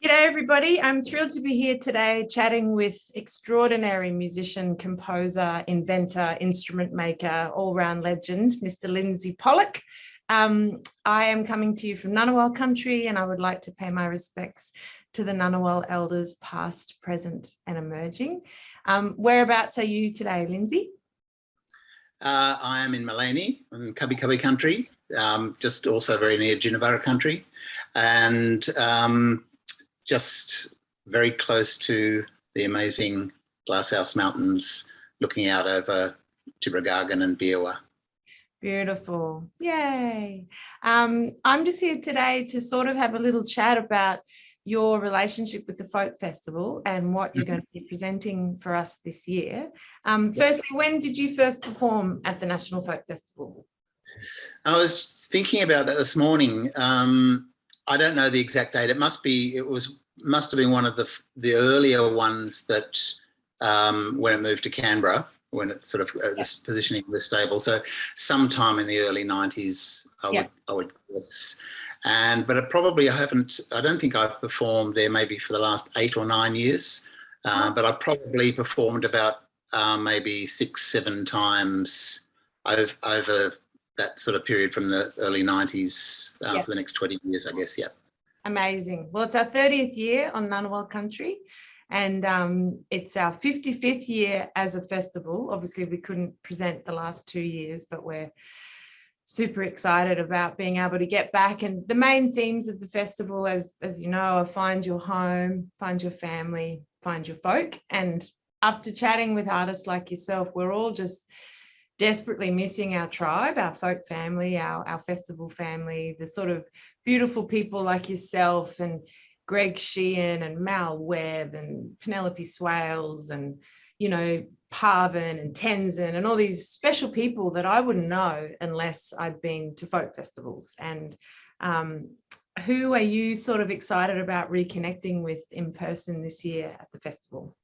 G'day everybody, I'm thrilled to be here today chatting with extraordinary musician, composer, inventor, instrument maker, all-round legend, Mr. Linsey Pollak. I am coming to you from Ngunnawal country and I would like to pay my respects to the Ngunnawal elders past, present and emerging. Whereabouts are you today, Linsey? I am in Maleny, in Cubby Cubby country, just also very near Jinnaburra country, and just very close to the amazing Glasshouse Mountains, looking out over Tibrogargan and Biawa. Beautiful. Yay. I'm just here today to sort of have a little chat about your relationship with the Folk Festival and what you're going to be presenting for us this year. Firstly, when did you first perform at the National Folk Festival? I was thinking about that this morning. I don't know the exact date. It must have been one of the earlier ones that when it moved to Canberra, when it sort of this positioning was stable. So sometime in the early 90s, I would guess. But I don't think I've performed there maybe for the last 8 or 9 years. But I probably performed about maybe 6-7 times over that sort of period from the early 90s for the next 20 years, I guess. Yeah. Amazing. Well, it's our 30th year on Ngunnawal country, and it's our 55th year as a festival. Obviously, we couldn't present the last 2 years, but we're super excited about being able to get back. And the main themes of the festival, as you know, are find your home, find your family, find your folk. And after chatting with artists like yourself, we're all just desperately missing our tribe, our folk family, our festival family, the sort of beautiful people like yourself and Greg Sheehan and Mal Webb and Penelope Swales and, you know, Parvin and Tenzin and all these special people that I wouldn't know unless I'd been to folk festivals. And who are you sort of excited about reconnecting with in person this year at the festival?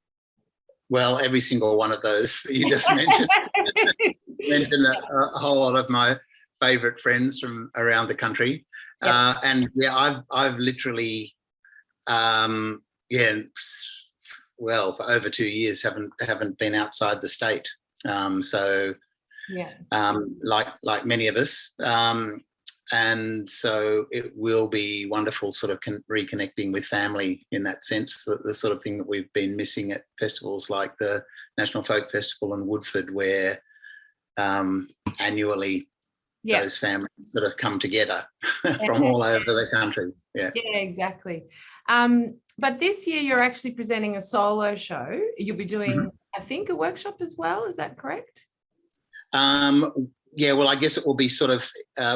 Well, every single one of those that you just mentioned. mentioned a whole lot of my favourite friends from around the country. And yeah, I've literally, for over 2 years haven't been outside the state. Like many of us. And so it will be wonderful sort of reconnecting with family in that sense, the sort of thing that we've been missing at festivals like the National Folk Festival in Woodford, where annually those families sort of come together from all over the country. Yeah, exactly. But this year you're actually presenting a solo show. You'll be doing, I think, a workshop as well. Is that correct? Yeah, well, I guess it will be sort of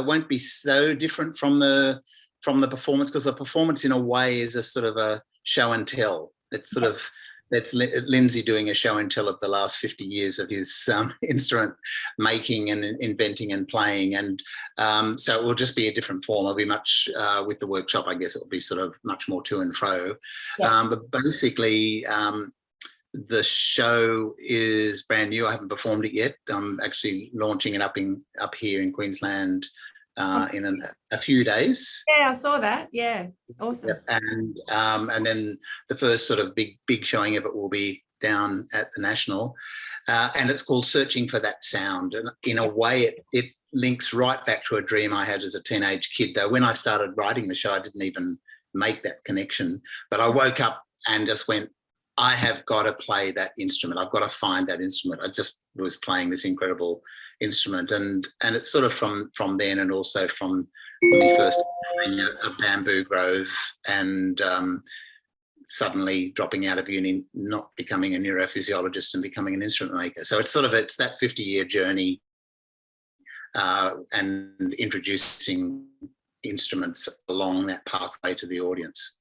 won't be so different from the performance, because the performance in a way is a sort of a show and tell. It's sort of that's Linsey doing a show and tell of the last 50 years of his instrument making and inventing and playing, and so it will just be a different form. It'll be much with the workshop, I guess it will be sort of much more to and fro. But basically, the show is brand new. I haven't performed it yet. I'm actually launching it up here in Queensland in a few days. Yeah, I saw that. Yeah, awesome. And then the first sort of big showing of it will be down at the National, and it's called Searching for That Sound. And in a way, it links right back to a dream I had as a teenage kid. Though when I started writing the show, I didn't even make that connection. But I woke up and just went, I have got to play that instrument. I've got to find that instrument. I just was playing this incredible instrument, and it's sort of from then, and also from me first playing a bamboo grove and suddenly dropping out of uni, not becoming a neurophysiologist and becoming an instrument maker. So it's that 50-year journey and introducing instruments along that pathway to the audience.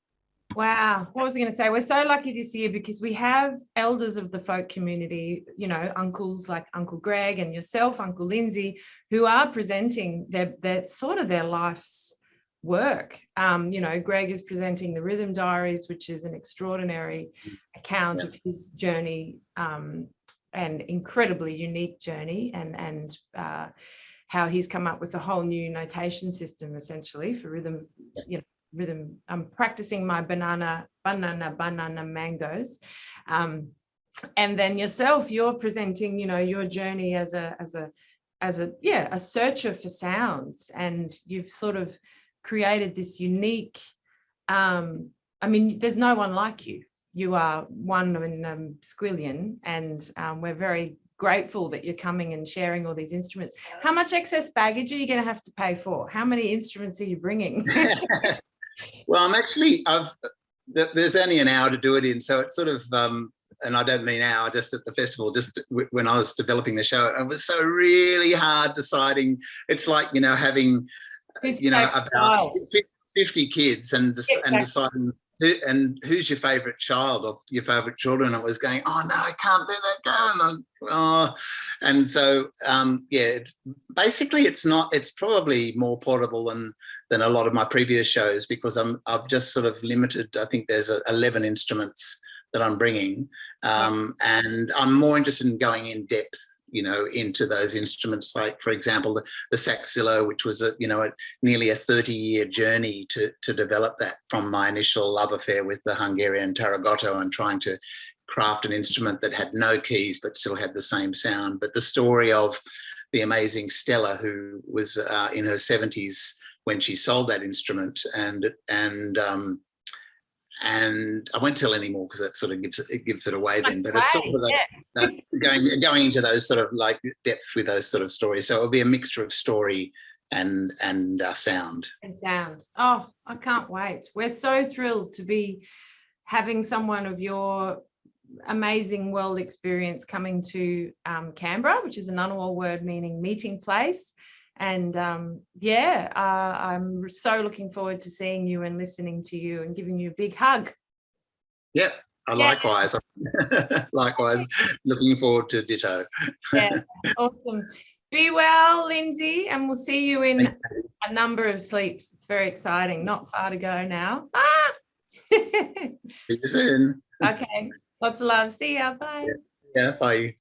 Wow. What was I going to say? We're so lucky this year because we have elders of the folk community, you know, uncles like Uncle Greg and yourself, Uncle Linsey, who are presenting their sort of their life's work. You know, Greg is presenting the Rhythm Diaries, which is an extraordinary account of his journey, an incredibly unique journey, and how he's come up with a whole new notation system essentially for rhythm, you know, rhythm. I'm practicing my banana mangoes. And then yourself, you're presenting, you know, your journey as a searcher for sounds, and you've sort of created this unique, I mean, there's no one like you. You are one in squillion, and we're very grateful that you're coming and sharing all these instruments. How much excess baggage are you going to have to pay for? How many instruments are you bringing? Well, there's only an hour to do it in, so it's sort of, and I don't mean hour, just at the festival, just when I was developing the show, it was so really hard deciding. It's like, you know, having, you know, about 50 kids and deciding who's your favourite child of your favourite children. It was going, oh no, I can't let that go. And so it's probably more portable than a lot of my previous shows, because I've just sort of limited. I think there's 11 instruments that I'm bringing, and I'm more interested in going in depth, you know, into those instruments. Like, for example, the saxillo, which was nearly a 30-year journey to develop that, from my initial love affair with the Hungarian tarragoto and trying to craft an instrument that had no keys but still had the same sound. But the story of the amazing Stella, who was in her 70s when she sold that instrument, and I won't tell any more because that sort of gives it away then. But it's sort of that going into those sort of like depth with those sort of stories. So it'll be a mixture of story and sound. And sound. Oh, I can't wait. We're so thrilled to be having someone of your amazing world experience coming to Canberra, which is a Ngunnawal word meaning meeting place. And I'm so looking forward to seeing you and listening to you and giving you a big hug. Yeah, likewise. Likewise, looking forward to ditto. Yeah, awesome. Be well, Linsey, and we'll see you in a number of sleeps. It's very exciting. Not far to go now. See you soon. Okay, lots of love. See ya. Bye. Yeah, bye.